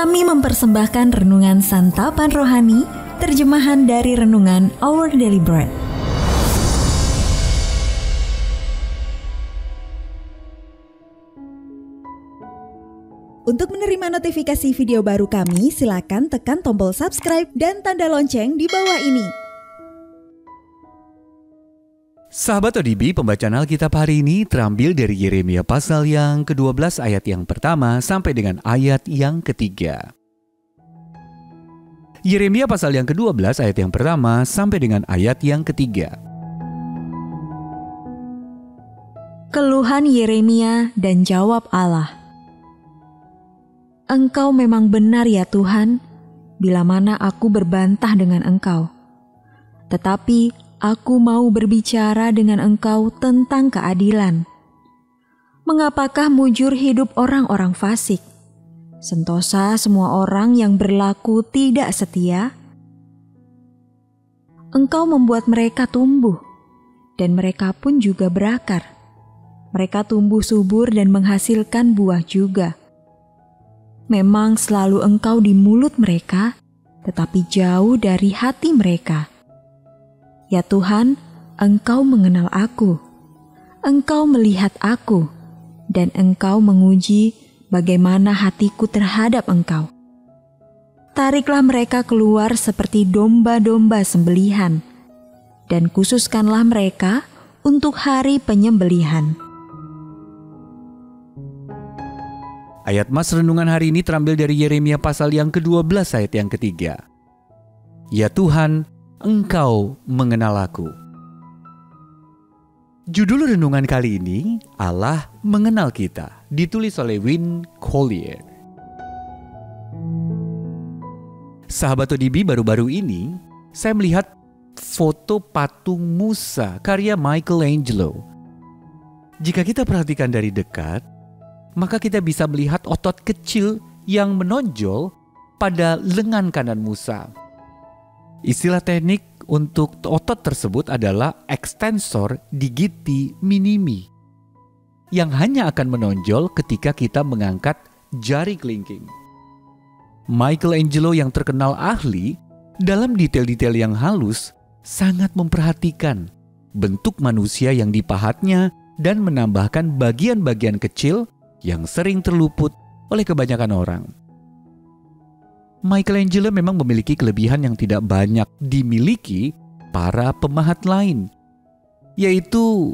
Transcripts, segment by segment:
Kami mempersembahkan renungan santapan rohani, terjemahan dari renungan Our Daily Bread. Untuk menerima notifikasi video baru kami, silakan tekan tombol subscribe dan tanda lonceng di bawah ini. Sahabat ODB, pembacaan Alkitab hari ini terambil dari Yeremia pasal yang ke-12 ayat yang pertama sampai dengan ayat yang ketiga. Yeremia pasal yang ke-12 ayat yang pertama sampai dengan ayat yang ketiga. Keluhan Yeremia dan jawab Allah. Engkau memang benar ya Tuhan, bila mana aku berbantah dengan Engkau. Tetapi aku mau berbicara dengan Engkau tentang keadilan. Mengapakah mujur hidup orang-orang fasik? Sentosa semua orang yang berlaku tidak setia? Engkau membuat mereka tumbuh, dan mereka pun juga berakar. Mereka tumbuh subur dan menghasilkan buah juga. Memang selalu Engkau di mulut mereka, tetapi jauh dari hati mereka. Ya Tuhan, Engkau mengenal aku. Engkau melihat aku, dan Engkau menguji bagaimana hatiku terhadap Engkau. Tariklah mereka keluar seperti domba-domba sembelihan, dan khususkanlah mereka untuk hari penyembelihan. Ayat mas renungan hari ini terambil dari Yeremia pasal yang ke-12 ayat yang ketiga. Ya Tuhan, Engkau mengenal aku. Judul renungan kali ini, Allah mengenal kita, ditulis oleh Win Collier. Sahabat ODB, baru-baru ini saya melihat foto patung Musa karya Michelangelo. Jika kita perhatikan dari dekat, maka kita bisa melihat otot kecil yang menonjol pada lengan kanan Musa. Istilah teknik untuk otot tersebut adalah extensor digiti minimi, yang hanya akan menonjol ketika kita mengangkat jari kelingking. Michelangelo yang terkenal ahli dalam detail-detail yang halus sangat memperhatikan bentuk manusia yang dipahatnya dan menambahkan bagian-bagian kecil yang sering terluput oleh kebanyakan orang. Michelangelo memang memiliki kelebihan yang tidak banyak dimiliki para pemahat lain, yaitu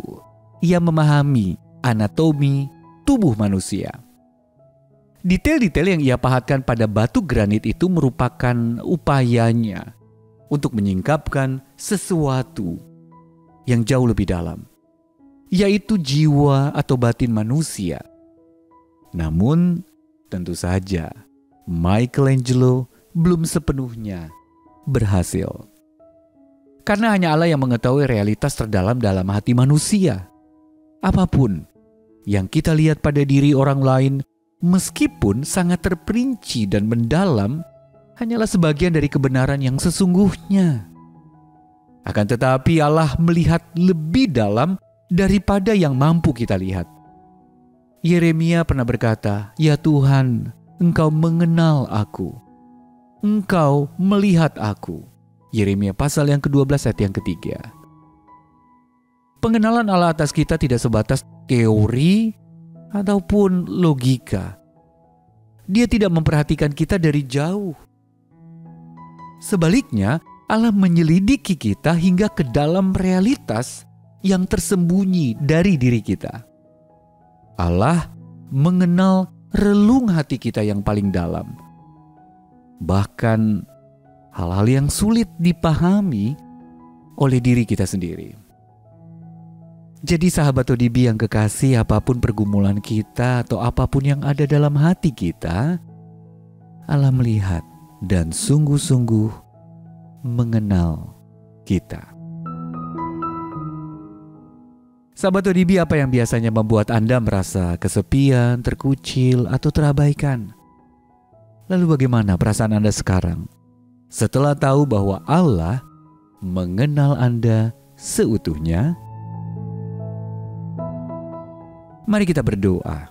ia memahami anatomi tubuh manusia. Detail-detail yang ia pahatkan pada batu granit itu merupakan upayanya untuk menyingkapkan sesuatu yang jauh lebih dalam, yaitu jiwa atau batin manusia. Namun, tentu saja Michelangelo belum sepenuhnya berhasil. Karena hanya Allah yang mengetahui realitas terdalam dalam hati manusia. Apapun yang kita lihat pada diri orang lain, meskipun sangat terperinci dan mendalam, hanyalah sebagian dari kebenaran yang sesungguhnya. Akan tetapi Allah melihat lebih dalam daripada yang mampu kita lihat. Yeremia pernah berkata, "Ya Tuhan, Engkau mengenal aku. Engkau melihat aku." Yeremia pasal yang ke-12 ayat yang ketiga. Pengenalan Allah atas kita tidak sebatas teori ataupun logika. Dia tidak memperhatikan kita dari jauh. Sebaliknya, Allah menyelidiki kita hingga ke dalam realitas yang tersembunyi dari diri kita. Allah mengenal relung hati kita yang paling dalam. Bahkan hal-hal yang sulit dipahami oleh diri kita sendiri. Jadi sahabat ODB yang kekasih, apapun pergumulan kita atau apapun yang ada dalam hati kita, Allah melihat dan sungguh-sungguh mengenal kita. Sahabat ODB, apa yang biasanya membuat Anda merasa kesepian, terkucil, atau terabaikan? Lalu bagaimana perasaan Anda sekarang setelah tahu bahwa Allah mengenal Anda seutuhnya? Mari kita berdoa.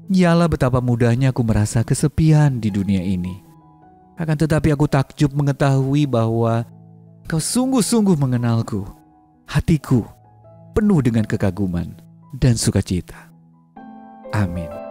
Yalah betapa mudahnya aku merasa kesepian di dunia ini. Akan tetapi aku takjub mengetahui bahwa Kau sungguh-sungguh mengenalku. Hatiku penuh dengan kekaguman dan sukacita. Amin.